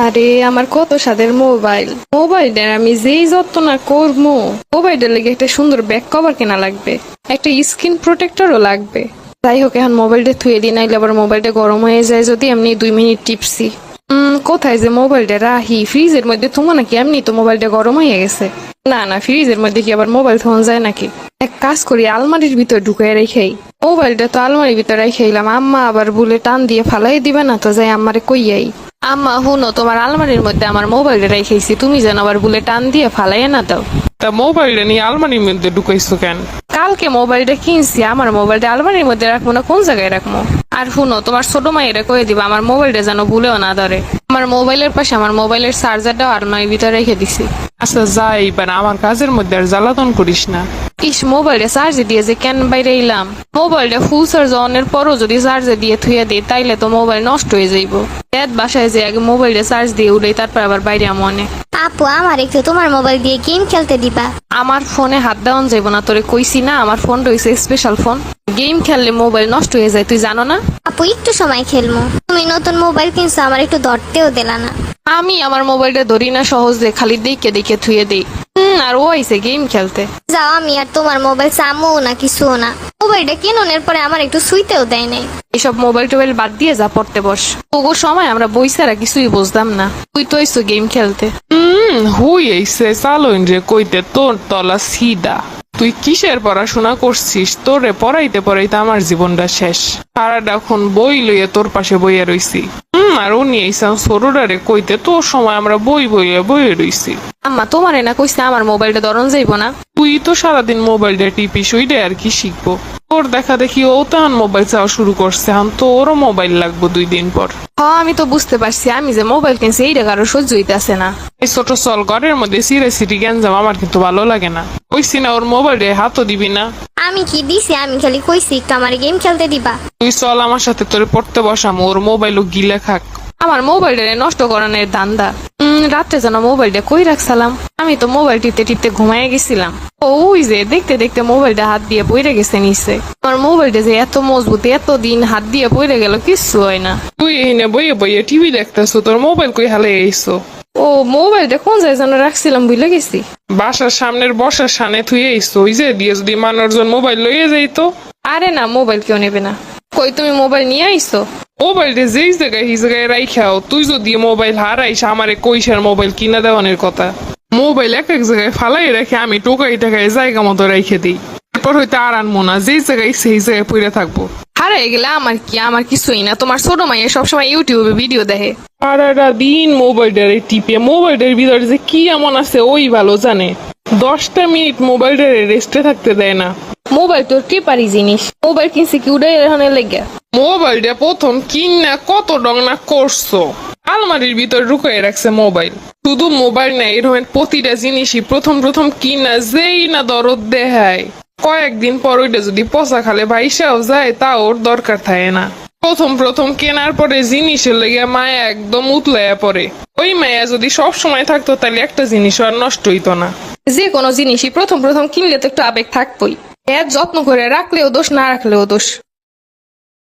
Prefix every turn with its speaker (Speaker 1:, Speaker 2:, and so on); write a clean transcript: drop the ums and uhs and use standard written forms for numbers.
Speaker 1: আরে আমার কত স্বাদের মোবাইলের আমি যেই যত্ন না করবো। মোবাইলের লেগে একটা সুন্দর ব্যাক কভার কেনা লাগবে, একটা স্ক্রিন প্রোটেক্টরও লাগবে। যাই হোক, এখন মোবাইলটা থুয়ে দিই, নাইলে আবার মোবাইলটা গরম হয়ে যায় যদি এমনি 2 মিনিট টিপসি। কোথায় যে মোবাইলটা রাহি? ফ্রিজের মধ্যে থুমো নাকি? এমনি তো মোবাইলটা গরম হয়ে গেছে। না না, ফ্রিজের মধ্যে কি আবার মোবাইল থোন যায় নাকি? এক কাজ করি, আলমারির ভিতর ঢুকে রেখেই। মোবাইলটা তো আলমারির ভিতর রেখেইলাম, আম্মা আবার বলে টান দিয়ে ফালাই দিবে না তো, যাই আম্মারে কইয়াই। আম্মা হুনো, তোমার আলমারির মধ্যে আমার মোবাইলটা রেখেছি, তুমি যেন আবার বলে টান দিয়ে ফালাই না দাও।
Speaker 2: তা মোবাইলটা নিয়ে আলমারির মধ্যে ঢুকাইছো কেন?
Speaker 1: কালকে মোবাইলটা কিনছি, আমার মোবাইলটা আলমারির মধ্যে রাখবো না কোন জায়গায় রাখবো? আর শুনো, তোমার ছোট মায়েরা কয়ে দিবা আমার মোবাইলটা যেন ভুলেও না ধরে। আমার মোবাইলের পাশে আমার মোবাইলের চার্জারটাও আলমারির ভিতরে রেখে দিছি।
Speaker 2: আচ্ছা যাই, এবার আমার কাজের মধ্যে আর জ্বালাতন করিস না।
Speaker 1: ইস, মোবাইলটা চার্জে দিয়ে যে কেন বাইরে এলাম? মোবাইলটা ফুল চার্জ অনের পরও যদি চার্জে দিয়ে থুয়ে দিই তাইলে তো মোবাইল নষ্ট হয়ে যাইব। বাসায় যে আগে মোবাইলটা চার্জ দিয়ে উড়াই, তারপর আবার বাইরে মনে।
Speaker 3: আপু, আমার একটু তোমার মোবাইল দিয়ে গেম খেলতে দিবা?
Speaker 1: আমার ফোনে হাত দেওয়ান যাইব না, তোরে কইছি না আমার ফোনটা হইছে স্পেশাল ফোন। গেম খেললে মোবাইল নষ্ট হয়ে যায়, তুই জানো না?
Speaker 3: আপু, একটু সময় খেলবো। তুমি নতুন মোবাইল কিনছো, আমার একটু ধরতেও দিলা না।
Speaker 1: আমি আমার মোবাইলটা ধরি না সহজে, খালি দেখে দেখে থুয়ে দিই। আর ও আইছে গেম খেলতে।
Speaker 3: যাও, আমি আর তোমার মোবাইল চামো না কিছুও না। মোবাইলটা কিনুনের পরে আমার একটু শুইতেও দেয় নাই।
Speaker 1: এসব মোবাইল টোবাইল বাদ দিয়ে যা পড়তে বস। ওগো সময় আমরা বইসারা কিছুই বুঝতাম না, তুই তো আইছো গেম খেলতে।
Speaker 2: হুই এইসে চালইন রে কইতে তোর তলা সিদা। তুই কিসের পড়াশোনা করছিস? তোরে পড়াইতে পড়াইতে আমার জীবনটা শেষ। সারাক্ষণ বই লইয়া তোর পাশে বইয়া রইছি। আর উনি এইসান সরোডারে কইতে তোর সময় আমরা বই বইয়া বইয়ে রইছি।
Speaker 1: আম্মা তোমারে না কইছে আমার মোবাইলটা ধরন যাইব না?
Speaker 2: তুই তো সারাদিন মোবাইলটা টিপিস, ওইটাই আর কি শিখবো। তোর দেখা দেখি ও তখন মোবাইল চাওয়া শুরু করছে, এখন তো ওরও মোবাইল লাগবো 2 দিন পর।
Speaker 1: হ্যাঁ, আমি তো বুঝতে পারছি, আমি যে মোবাইল কিনছি এইটা কারো সহ্য হইতাছে না।
Speaker 2: এই ছোট চল ঘরের মধ্যে সিরে সিটি গ্যাঞ্জাম আমার কিন্তু ভালো লাগে না। কইছি না ওর মোবাইলে হাতও দিবি না।
Speaker 3: আমি কি দিছি? আমি খালি কইছি একটু আমার গেম খেলতে দিবা।
Speaker 2: তুই চল আমার সাথে, তোরে পড়তে বসাম, ওর মোবাইলও গিলে খাক।
Speaker 1: আমার মোবাইলটা নষ্ট করানোর ধান্দা। রাত্রে যেন মোবাইলটা কই রাখছিলাম, আমি তো মোবাইল টিপতে টিপতে ঘুমায় গেছিলাম। ওই যে দেখতে দেখতে মোবাইলটা হাত দিয়ে পড়ে গেছে নিচে। আমার মোবাইলটা যে এত মজবুত, এতদিন হাত দিয়ে পড়ে গেল, কিচ্ছু হয় না।
Speaker 2: তুই এই না বইয়ে বইয়ে টিভি দেখতেছো, তোর মোবাইল কই হালে এইছো?
Speaker 1: ও মোবাইলটা কোন জায়গায় যেন রাখছিলাম, ভুলে গেছি।
Speaker 2: বাসার সামনের বসার সামনে থুয়ে এইছো, ওই যে দিয়ে যদি মানুষজন মোবাইল লইয়ে যাইতো।
Speaker 1: আরে না, মোবাইল কেউ নেবে না। কই তুমি মোবাইল নিয়ে আইছো?
Speaker 2: মোবাইলটা যেই জায়গায় সেই জায়গায় রাইখাও। তুই যদি মোবাইল হারাইস আমারে কইসার মোবাইল কিনা দেওয়ানের কথা। মোবাইল এক এক জায়গায় ফালাই রেখে আমি টোকাই টাকায় জায়গা মতো রেখে দিই। এরপর হয়তো আর আনবো না, যেই জায়গায় সেই জায়গায় পড়ে থাকবো।
Speaker 1: হারাই গেলে আমার কি? আমার কিছুই না। তোমার ছোট মাইয়া সবসময় ইউটিউবে ভিডিও দেখে।
Speaker 2: সারাটা দিন মোবাইলটারে টিপে, মোবাইলের ভিতরে যে কি এমন আছে ওই ভালো জানে। 10টা মিনিট মোবাইলটারে রেস্টে থাকতে দেয় না।
Speaker 1: মোবাইল তোর কি পারি জিনিস? মোবাইল কিনছি কি উড়ে এখানে লেগে?
Speaker 2: মোবাইলটা প্রথম কিনা কত ডং না করছো। আলমারির ভিতর ঢুকাই রাখছে মোবাইল। শুধু মোবাইল না, এরকম প্রতিটা জিনিসই প্রথম প্রথম কিনা যেই না দরদ দেখায়, কয়েকদিন পর ওইটা যদি পচা খালে ভাইসাও যায় তা ওর দরকার থাকে না। প্রথম প্রথম কেনার পরে জিনিসের লেগে মায়া একদম উতলাইয়া পড়ে। ওই মায়া যদি সব সময় থাকতো তাহলে একটা জিনিস আর নষ্ট হইতো না।
Speaker 1: যে কোনো জিনিসই প্রথম প্রথম কিনলে তো একটু আবেগ থাকবই। যত্ন করে রাখলেও দোষ, না রাখলেও দোষ।